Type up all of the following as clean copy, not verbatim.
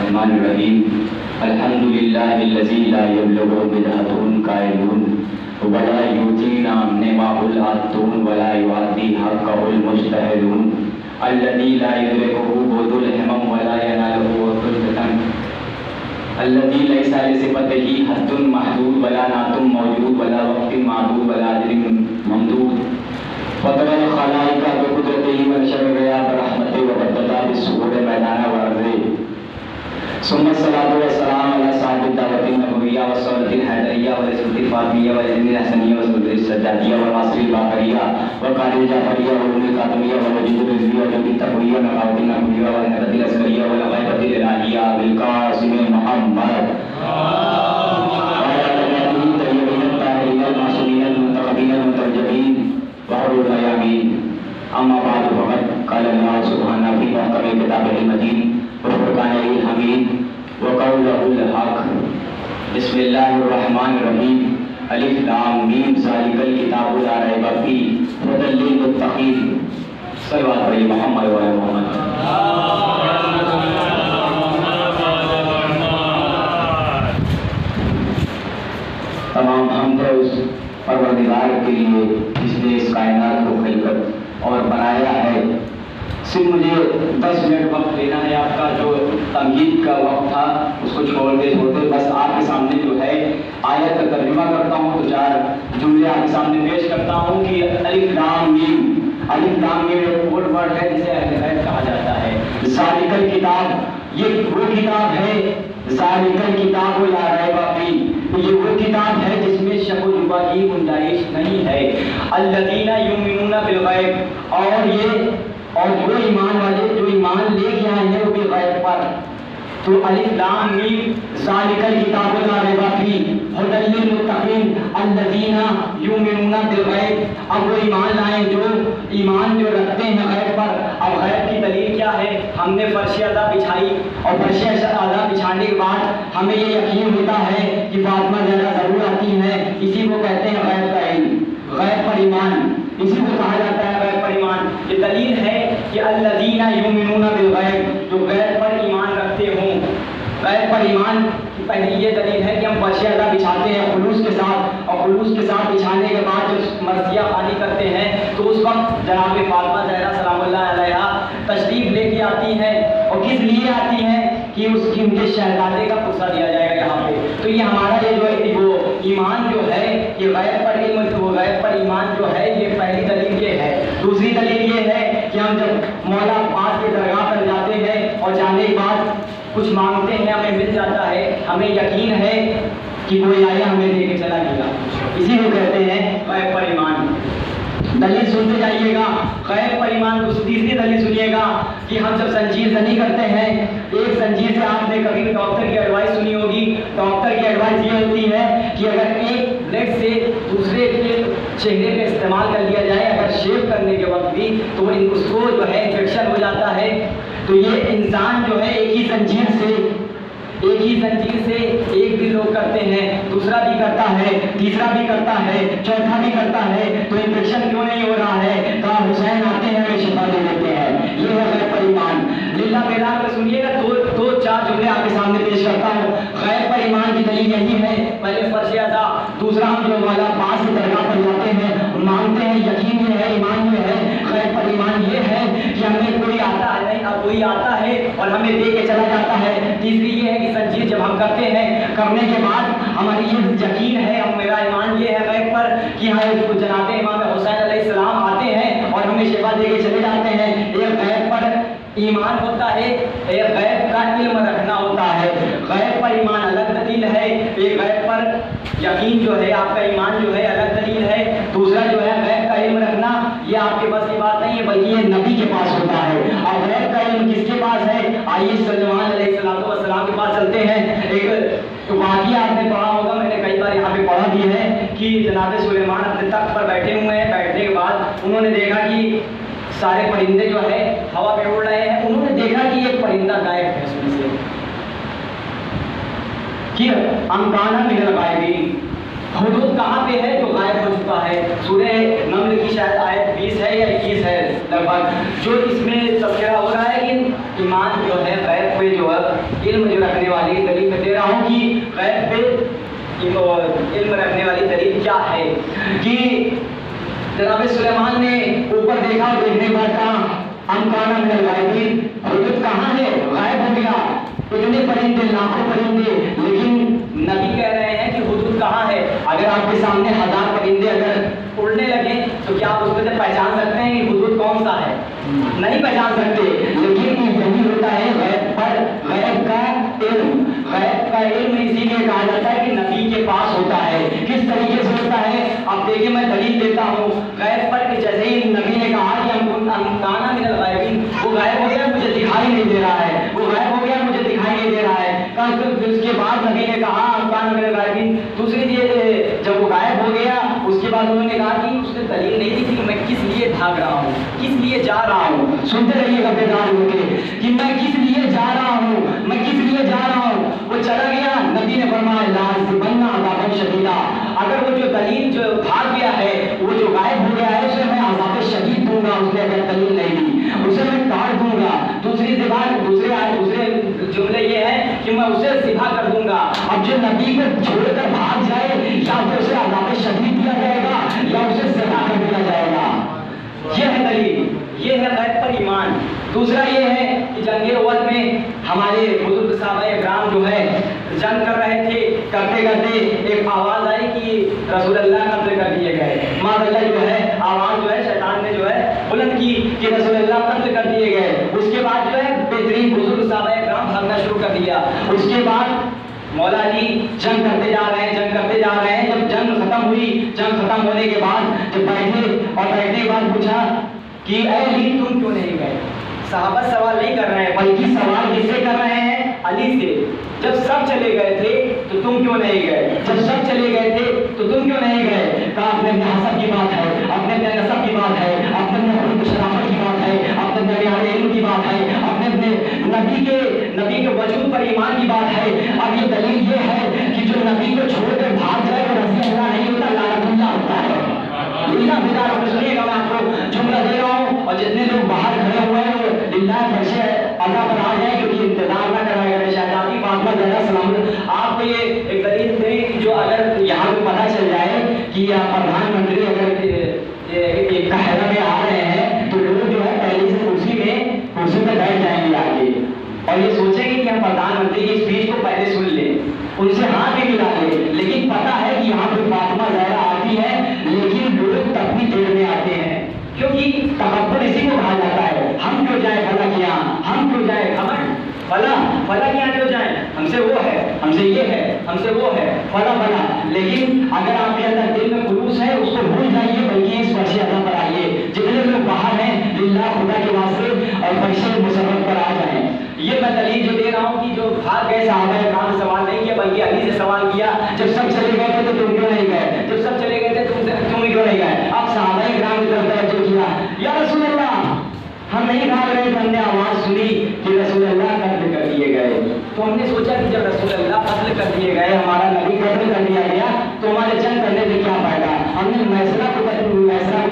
الرحمن الرحیم الحمد للہ الذی لا یبلغ بدعۃ قائلون ولا یؤتینا نعمہ العاتون ولا یعطی حقہ المجتہدون الذی لا یدرکہ بعد الہمم ولا ینالہ وقت الفتن الذی لیس لصفتہ حد محدود ولا نعت موجود ولا وقت معدود ولا اجر ممدود فطر الخلائق بقدرتہ ونشر الریا برحمتہ وبددہ بالسحور میدانہ وارضہ ثم الصلاۃ والسلام علی صاحب الدعوۃ النبویہ والسنۃ الحیدریہ والرسالۃ الفاطمیہ والعلم الحسنیہ والسنۃ السجادیہ والعصر الباقریہ وقاری الجعفریہ والعلوم القاسمیہ والوجود الرضویہ والجود التقویہ والنقاوۃ النقویہ والحیبۃ العسکریہ والغیبۃ الالہیہ بالقاسم محمد اما بعد فقد قال اللہ سبحانہ فی محکم کتابہ المجید وفرقانہ الحمید وقولہ الحق بسم اللہ الرحمن الرحیم الف لام میم ذالک الکتاب لا ریب فیہ ھدی للمتقین صلوات علی محمد و علی محمد۔ تمام حمد ہے اس پروردگار کے لیے جس نے اس کائنات کو خلقت اور بنایا ہے۔ صرف مجھے 10 منٹ وقت لینا ہے، آپ کا جو تمہید کا وقت تھا اس کو چھوڑتے بس آپ کے سامنے جو ہے آیت کا ترجمہ کرتا ہوں، تو 4 جملے آپ کے سامنے پیش کرتا ہوں کہ الف لام میم ایک کوڈ ورڈ ہے جسے اہل بیت کہا جاتا ہے۔ ذالک الکتاب، یہ وہ کتاب ہے، ذالک الکتاب لا ریب فیہ، یہ وہ کتاب ہے جس میں شک و شبہ کی گنجائش نہیں ہے۔ الذین یؤمنون بالغیب، اور جو ایمان والے جو ایمان لے کے آئے ہیں وہ بالغیب پر۔ تو الف لام میم ذالک الکتاب لا ریب فیہ ھدی للمتقین الذین یؤمنون بالغیب۔ اب وہ ایمان لائے جو ایمان جو رکھتے ہیں غیب پر۔ اب غیب کی دلیل کیا ہے؟ ہم نے فرش اعلیٰ بچھائی اور فرش اعلیٰ بچھانے کے بعد ہمیں یہ یقین ہوتا ہے کہ فاطمہ زہرا ضرور آتی ہے، اسی کو کہتے ہیں غیب کا علم، غیب پر ایمان، اسی کو کہا جاتا ہے غیب پر ایمان۔ یہ دلیل ہے کہ الذین یؤمنون بالغیب، جو غیب پر ایمان رکھتے ہوں۔ غیب پر ایمان کی پہلی یہ دلیل ہے کہ ہم فرش اعلیٰ بچھاتے ہیں خلوص کے ساتھ، اور خلوص کے ساتھ بچھانے کے بعد جب مرثیہ خانی کرتے ہیں تو اس وقت جناب فاطمہ زہرا سلام اللہ علیہا تشریف لے کے آتی ہیں، اور کس لیے آتی ہیں کہ اس کی ان کے شہزادے کا قصہ دیا جائے گا یہاں پہ۔ تو یہ ہمارا یہ جو وہ ایمان جو ہے یہ غیب پر علم، وہ غیب پر ایمان جو ہے یہ پہلی دلیل یہ ہے۔ دوسری دلیل یہ ہے کہ ہم جب مولا پاک کے درگاہ پر جاتے ہیں اور جانے کے بعد کچھ مانگتے ہیں ہمیں مل جاتا ہے، ہمیں یقین ہے کہ کوئی آیا ہمیں دے کے چلا گیا، اسی کو کہتے ہیں غیب پر ایمان۔ دلیل سنتے جائیے گا غیب پر ایمان۔ تیسری دلیل سنیے گا کہ ہم جب زنجیر زنی کرتے ہیں، ایک زنجیر سے آپ نے کبھی ڈاکٹر کی ایڈوائس سنی ہوگی، ڈاکٹر کی ایڈوائس یہ ہوتی ہے کہ اگر ایک بلیڈ سے دوسرے کے چہرے پہ استعمال کر لیا جائے اگر شیو کرنے کے وقت بھی تو اس کو جو ہے انفیکشن ہو جاتا ہے۔ تو یہ انسان جو ہے ایک ہی زنجیر سے ایک بھی لوگ کرتے ہیں، دوسرا بھی کرتا ہے، تیسرا بھی کرتا ہے، چوتھا بھی کرتا ہے، تو انفیکشن کیوں نہیں ہو رہا ہے؟ کہا حسین آتے ہیں ہمیں شفا دے دیتے ہیں۔ یہ ہے غیب پر ایمان۔ للہ بیلال میں سنیے گا دو چار جملے آپ کے سامنے پیش کرتا ہوں۔ غیب پر ایمان کی دلیل یہی ہے، پہلے فرض ادا، دوسرا ہم جو مولا پاک کی درگاہ پر جاتے ہیں مانگتے ہیں، یقین یہ ہے، ایمان یہ ہے۔ غیب پر ایمان یہ ہے کہ ہمیں کوئی آتا ہے نہیں، اب کوئی آتا ہے اور ہمیں دے کے چلا جاتا ہے۔ تیسری یہ ہے کہ زنجیر جب ہم کرتے ہیں، کرنے کے بعد ہماری یہ یقین ہے، میرا ایمان یہ ہے غیب پر کہ ہاں جناب امام حسین علیہ السلام آتے ہیں اور ہمیں شفا دے کے چلے جاتے ہیں۔ ایک غیب پر ایمان ہوتا ہے، ایک غیب کا علم رکھنا ہوتا ہے۔ غیب پر ایمان الگ دلیل ہے، ایک غیب پر یقین جو ہے آپ کا ایمان جو ہے الگ دلیل ہے۔ دوسرا جو ہے غیب کا علم رکھنا یہ آپ کے بس کی بات نہیں ہے بلکہ یہ نبی کے پاس ہوتا ہے۔ اور غیب کا علم کس کے پاس ہے؟ آئیے سلیمان علیہ السلام کے پاس چلتے ہیں۔ ایک واقعہ آپ نے پڑھا ہوگا، میں نے کئی بار یہاں پہ پڑھا بھی ہے کہ جناب سلیمان اپنے تخت پر بیٹھے ہوئے ہیں، بیٹھنے کے بعد انہوں نے دیکھا کہ سارے پرندے جو ہے ہوا پہ اڑ رہے ہیں۔ انہوں نے دیکھا کہ ایک پرندہ غائب ہے اس میں سے، کہ امکانہ من الغائبین، حدود کہاں پہ ہے جو غائب ہو چکا ہے۔ سورہ نمل کی شاید آیت 20 ہے یا 21 ہے لگ بھگ، جو اس میں تذکرہ ہو رہا ہے کہ ایمان جو ہے غیب پہ جو ہے علم جو رکھنے والی دلیل میں دے رہا ہوں کہ غیب پہ علم رکھنے والی دلیل کیا ہے کہ جناب سلیمان نے اوپر دیکھا اور دیکھنے پر کہا امکانہ من الغائبین، حدود کہاں ہے؟ غائب ہو گیا، اتنے پرندے لاکھوں پرندے، لیکن نبی کہہ رہے ہیں کہ حدود کہاں ہے؟ اگر آپ کے سامنے 1000 پرندے اگر اڑنے لگے تو کیا آپ اس میں سے پہچان سکتے ہیں کہ حدود کون سا ہے؟ نہیں پہچان سکتے، لیکن یہی ہوتا ہے غیب پر غیب کا علم۔ غیب کا علم اسی لیے کہا جاتا ہے کہ نبی کے پاس ہوتا ہے۔ کس طریقے سے ہوتا ہے؟ اب دیکھیں میں دلیل دیتا ہوں غیب پر کہ جیسے ہی نبی نے کہا کہ امکانہ من الغائبین، وہ غائب ہو گیا مجھے دکھائی نہیں دے رہا ہے، وہ غائب ہو گیا مجھے دکھائی نہیں دے رہا ہے۔ اس کے بعد نبی نے کہا امکانہ من الغائبین، دوسری چیز جب وہ غائب ہو گیا اس کے بعد انہوں نے کہا کہ اس نے دلیل نہیں دی کہ میں کس لیے بھاگ رہا ہوں، کس لیے جا رہا ہوں۔ سنتے رہیے گا بیدار ہو کے کہ میں کس لیے جا رہا ہوں، میں کس لیے جا رہا ہوں۔ وہ چلا گیا، نبی نے فرمایا لا بننا عذاب شدیدہ، اگر وہ جو دلیل جو بھاگ گیا ہے، وہ جو غائب ہو گیا ہے، اسے میں عذاب شدید دوں گا، اس نے اگر دلیل نہیں دی اسے میں کاٹ دوں گا۔ دوسرے جملے یہ ہے کہ میں اسے ذبح کر دوں گا۔ اب جو نبی کو چھوڑ کر بھاگ جائے یا تو اسے عذاب شدید دیا جائے گا یا اسے ذبح کر دیا جائے گا۔ یہ ہے دلیل، یہ ہے غیب پر ایمان۔ دوسرا یہ ہے کہ جنگ احد میں ہمارے بزرگ صحابہ اکرام جو ہے جنگ کر رہے تھے، کرتے کرتے ایک آواز آئی کہ رسول اللہ قتل کر دیے گئے۔ معاذ اللہ جو ہے آواز جو ہے شیطان نے جو ہے بلند کی کہ رسول اللہ قتل کر دیے گئے۔ اس کے بعد جو ہے بہترین بزرگ صحابہ اکرام بھاگنا شروع کر دیا۔ اس کے بعد مولا علی جنگ کرتے جا رہے ہیں، جنگ کرتے جا رہے ہیں۔ جب جنگ ختم ہوئی، جنگ ختم ہونے کے بعد جب بیٹھے اور بیٹھنے کے بعد پوچھا کہ اے علی تم کیوں نہیں گئے؟ صحابہ سوال نہیں کر رہے ہیں بلکہ سوال کس سے کر رہے ہیں؟ علی سے۔ جب سب چلے گئے تھے تو تم کیوں نہیں گئے؟ جب سب چلے گئے تھے تو تم کیوں نہیں گئے؟ کہا اپنے حسب کی بات ہے، اپنے نسب کی بات ہے، اپنے شرافت کی بات ہے، اپنے علم کی بات ہے، اپنے نبی کے وجود پر ایمان کی بات ہے۔ اب یہ دلیل یہ ہے کہ جو نبی کو چھوڑ کر بھاگ جائے وہ رضی اللہ نہیں ہوتا، لعنت اللہ ہوتا ہے۔ سنیے گا میں آپ کو جملہ دے رہا ہوں، اور جتنے لوگ باہر کھڑے ہوئے ہیں وہ للہ فرشے اللہ پر آ جائیں کیونکہ انتظار نہ کرائے گا شہزادی فاطمہ زہرا سلام آپ کو یہ ایک دلیل دیں کہ جو اگر یہاں پہ پتہ چل جائے کہ پردھان منتری اگر ایک قاہرہ میں آ رہے ہیں تو لوگ جو ہے پہلے سے کرسی پہ بیٹھ جائیں گے آگے اور یہ سوچیں گے کہ ہم پردھان منتری کی اسپیچ کو پہلے سن لیں، ان سے ہاتھ بھی ملا لیں، لیکن پتہ ہے کہ یہاں پہ فاطمہ زہرا آتی ہے لیکن لوگ تب بھی دیر میں آتے ہیں کیونکہ تکبر اسی کو کہا جاتا ہے۔ ہم کیوں جائیں فلاں کے یہاں، ہم کیوں جائیں فلاں کے یہاں کیوں جائیں، ہم سے وہ ہے، ہم سے یہ ہے، ہم سے وہ ہے فلاں۔ لیکن اگر آپ کے اندر دل میں خلوص ہے اس کو بھول جائیے بلکہ اس فرش ادا پر آئیے۔ جتنے لوگ باہر ہیں للہ خدا کے واسطے اور فرش مسرت پر آ جائیں۔ یہ میں دلیل جو دے رہا ہوں کہ جو بھاگ گئے صحابہ اکرام سے سوال نہیں کیا بلکہ علی سے سوال کیا جب سب چلے گئے تھے تو تم کیوں نہیں گئے، جب سب چلے گئے تھے تم کیوں نہیں گئے۔ اب صحابہ اکرام کی طرف توجہ کیا، یا رسول اللہ ہم نہیں بھاگ رہے تھے، ہم نے آواز سنی کہ رسول اللہ قتل کر دیے گئے تو ہم نے سوچا کہ جب رسول اللہ قتل کر دیے گئے، ہمارا نبی قتل کر دیا گیا تو ہمارے جنگ کرنے سے کیا فائدہ۔ ہم نے میسرہ کو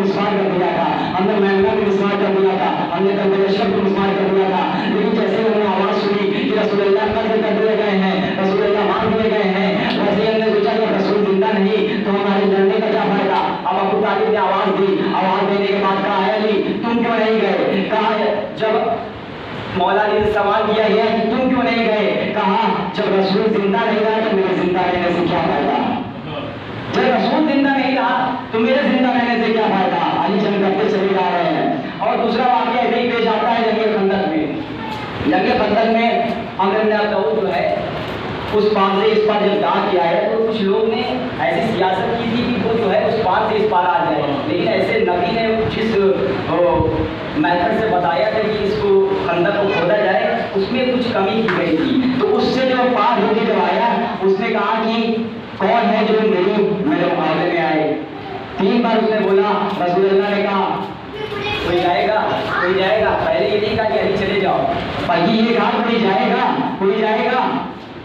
مسمار کر دیا تھا، ہم نے میمنہ کو مسمار کر دیا تھا، ہم نے کلب اشرف کو مسمار کر دیا تھا، لیکن جیسے ہم نے آواز سنی کہ رسول اللہ قتل کر دیے گئے ہیں، رسول اللہ مار دیے گئے ہیں، ویسے ہم نے سوچا کہ رسول زندہ نہیں تو ہمارے لڑنے کا کیا فائدہ۔ اب ابو طالب نے آواز دی، آواز دینے کے بعد کہا ہے علی تم کیوں نہیں گئے، کہا جب مولا علی نے سوال کیا ہے کہ تم کیوں نہیں گئے، کہا جب رسول زندہ نہیں رہا تو میرے زندہ رہنے سے کیا فائدہ، جب رسول زندہ نہیں رہا تو میرے زندہ رہنے سے کیا فائدہ۔ علی جنگ کرتے چلے جا رہے ہیں اور دوسرا واقعہ ایسے ہی پیش آتا ہے جنگ خندق میں۔ جنگ خندق میں عمرو بن عبد جو ہے اس پار سے اس پار جب داغ کیا ہے تو کچھ لوگ نے ایسی سیاست کی تھی کہ وہ جو ہے اس پار سے اس پار آ جائے، لیکن ایسے نبی نے جس میتھڈ سے بتایا تھا کہ اس کو خندق کو کھودا جائے اس میں کچھ کمی کی گئی تھی، تو اس سے جو پار ہو کے جب آیا اس نے کہا کہ کون ہے جو میرے مقابلے میں آئے۔ 3 بار اس نے بولا، رسول اللہ نے کہا کوئی جائے گا، کوئی جائے گا، پہلے یہ نہیں کہا کہ علی چلے جاؤ بلکہ یہ کہا کوئی جائے گا، کوئی جائے گا۔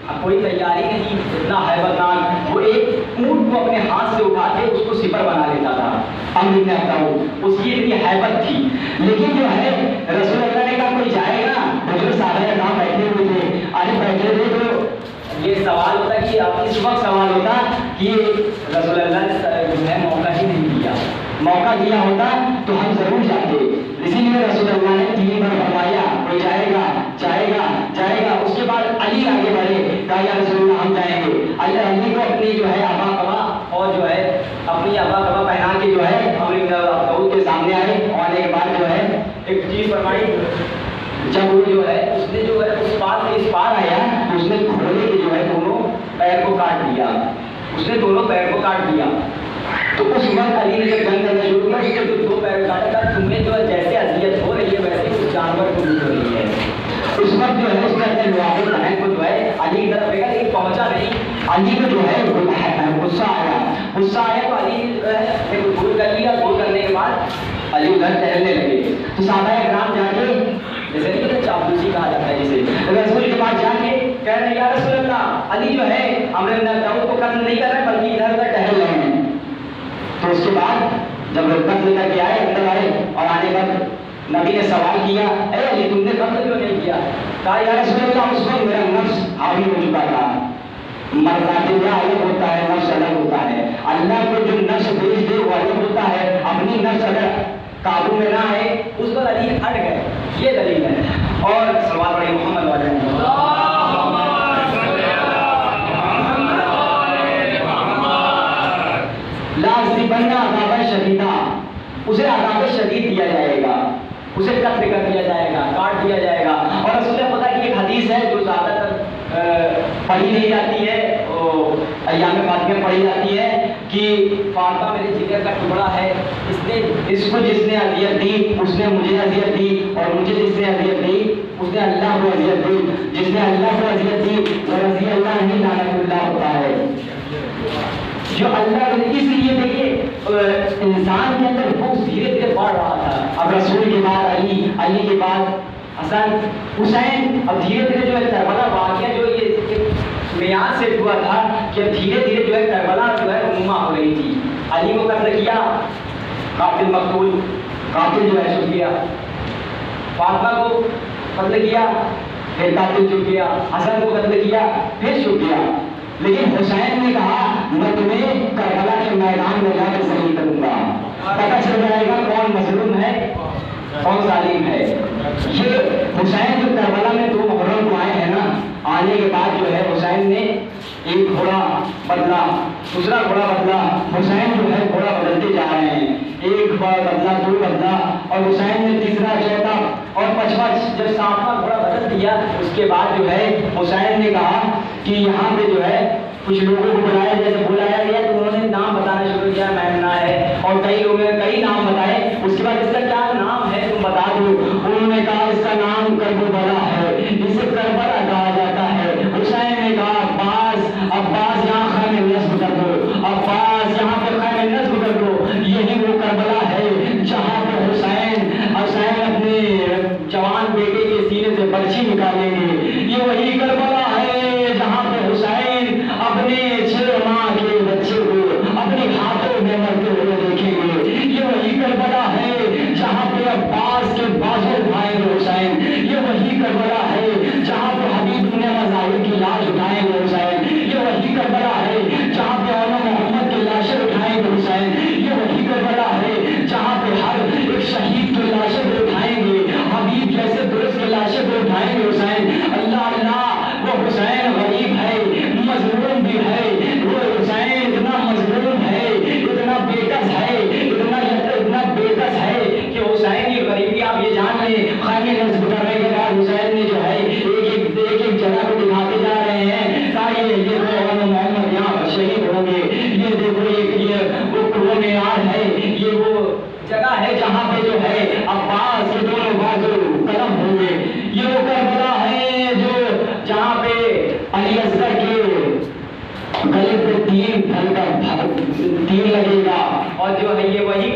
اب کوئی تیاری نہیں، اتنا ہیبت ناک، وہ ایک اونٹ کو اپنے ہاتھ سے اٹھا کے اس کو سپر بنا لیتا تھا عمرو بن عبد، اس کی اتنی ہیبت تھی، لیکن جو ہے رسول اللہ نے کہا کوئی جائے گا، بزرگ صحابہ کرام بیٹھے ہوئے تھے، ارے کہ اس وقت سوال ہوتا کہ رسول اللہ نے جو ہے موقع ہی نہیں دیا، موقع دیا ہوتا تو ہم ضرور جاتے، اسی لیے رسول اللہ نے 3 بار فرمایا کوئی جائے گا جائے گا جائے گا۔ اس کے بعد علی آگے بڑھے، کہا یا رسول اللہ ہم جائیں گے۔ علی کو اپنی جو ہے آبا کبا اور جو ہے اپنی آبا کبا پہنا کے جو ہے عمر کے سامنے آئے، اور آنے کے بعد جو ہے ایک چیز فرمائی، جب وہ جو ہے اس نے جو ہے اس پار سے اس پار آیا تو اس نے گھوڑے کے جو ہے دونوں پیر کو کاٹ دیا، اس نے دونوں پیر کو کاٹ دیا۔ تو اس وقت علی نے جب جنگ کرنا شروع کیا، اس کے 2 پیر کاٹا تھا، تمہیں جو ہے جیسے اذیت ہو رہی ہے ویسے اس جانور کو بھی ہو رہی ہے۔ اس وقت جو ہے اس نے اپنے لوہے بہن کو جو ہے علی کی طرف دیکھا لیکن پہنچا نہیں، علی کو جو ہے غصہ آیا تو علی نے گول کر لیا، گول کرنے کے بعد علی ادھر ٹہلنے لگے۔ تو صحابہ کرام جا کے جیسے نہیں چاپلوسی کہا جاتا ہے جسے، رسول کے پاس جا کے کہہ رہے ہیں یا رسول اللہ علی جو ہے عمرو بن داؤد کو قتل نہیں کر رہے بلکہ ادھر ادھر ٹہل رہے ہیں۔ تو اس کے بعد جب قتل کر کے آئے اندر آئے اور آنے پر نبی نے سوال کیا اے علی تم نے قتل کیوں نہیں کیا؟ کہا یا رسول اللہ اس وقت میرا نفس حاوی ہو چکا تھا، مرضات اللہ الگ ہوتا ہے، نفس الگ ہوتا ہے، اللہ کو جو نفس بھیج دے وہ الگ ہوتا ہے، اپنی نفس اگر قابو میں نہ آئے اس پر علی ہٹ گئے، یہ دلیل ہے۔ اور سوال پڑھیں محمد والے لازمی بننا عذاب شدیدہ، اسے عذاب شدید دیا جائے گا، اسے قتل کر دیا جائے گا، کاٹ دیا جائے گا۔ اور رسول خدا کی ایک حدیث ہے جو زیادہ تر پڑھی نہیں جاتی ہے، ایام فاطمہ پڑھی جاتی ہے کہ فاطمہ میرے جگر کا ٹکڑا ہے، اس کو جس نے اذیت دی اس نے مجھے اذیت دی، اور مجھے جس نے اذیت دی اس نے اللہ کو اذیت دی، جس نے اللہ کو اذیت دی وہ رضی اللہ نہیں لعنت اللہ ہوتا ہے۔ جو اللہ کو اس لیے دیکھیے انسان کے اندر بغض دھیرے دھیرے بڑھ رہا تھا، اب رسول کے بعد علی، علی کے بعد حسن، حسین، اب دھیرے دھیرے جو ہے کربلا واقعہ جو یہ میعاد سے ہوا تھا کہ اب دھیرے دھیرے جو ہے کربلا جو ہے رونما ہو رہی تھی۔ علی کو قتل کیا، قاتل مقتول، قاتل جو ہے چھپ گیا، فاطمہ کو قتل کیا پھر قاتل چھپ گیا، حسن کو قتل کیا پھر چھپ گیا، لیکن حسین نے کہا میں تمہیں کربلا کے میدان میں جا کر شہید کروں گا، پتہ چل جائے گا کون مظلوم ہے کون ظالم ہے۔ یہ حسین جو کربلا میں 2 محرم کو آئے ہیں نا، آنے کے بعد جو ہے حسین نے ایک گھوڑا بدلا، دوسرا گھوڑا بدلا، حسین جو ہے گھوڑا بدلتے جا رہے ہیں، ایک بار بدلا، 2 بدلا، اور حسین نے تیسرا، چوتھا اور 5واں جب 7واں گھوڑا بدل دیا اس کے بعد جو ہے حسین نے کہا کہ یہاں پہ جو ہے کچھ لوگوں کو بلایا، جیسے بلایا گیا تو انہوں نے نام بتانا شروع کیا، میمنہ ہے اور کئی لوگوں نے کئی نام بتائے، اس کے بعد اس کا کیا نام ہے تم بتا دو، انہوں نے کہا اس کا نام کربلا ہے، اسے کربلا کہا جاتا ہے۔ حسین نے کہا عباس یہاں خیمے نصب کر دو، عباس یہاں پہ خیمے نصب کر دو، یہی وہ کربلا ہے جہاں پہ حسین اپنے جوان بیٹے کے سینے سے برچھی نکالیں گے، یہ وہی کربلا ہے جہاں پہ حسین اپنے 6 ماہ کے بچے کو اپنے ہاتھوں میں مرتے ہوئے دیکھیں گے، یہ وہی کربلا ہے جہاں پہ عباس کے بازو اٹھائیں گے حسین، یہ وہی کربلا ہے جہاں پہ حبیب بن مظاہر کی لاش اٹھائیں گے حسین، یہ وہی کربلا ہے جہاں پہ علم محمد کی لاشیں اٹھائیں گے حسین، یہ وہی کربلا ہے جہاں پہ ہر ایک شہید کی لاشیں بھی اٹھائیں گے، حبیب جیسے درست کی لاشیں بھی اٹھائیں گے حسین۔ اللہ اللہ وہ حسین غریب ہے، مظلوم بھی ہے، وہ حسین اتنا مظلوم ہے، اتنا بےکس ہے، اتنا بےکس ہے کہ حسین کی غریبی آپ یہ جان لیں، خیمے نصب کرنے کے بعد حسین نے جو ہے ایک جگہ کو دکھاتے جا رہے ہیں، کہا یہ وہ محمد یہاں شہید ہوں گے، یہ دیکھو یہ وہ قرون میعاد ہے، یہ وہ جگہ ہے جہاں پہ جو ہے عباس کے دونوں بازو قلم ہوں گے، یہ وہ کربلا ہے جو جہاں پہ علی اصغر کے گلے پہ تیر لگے گا، اور جو ہے یہ وہی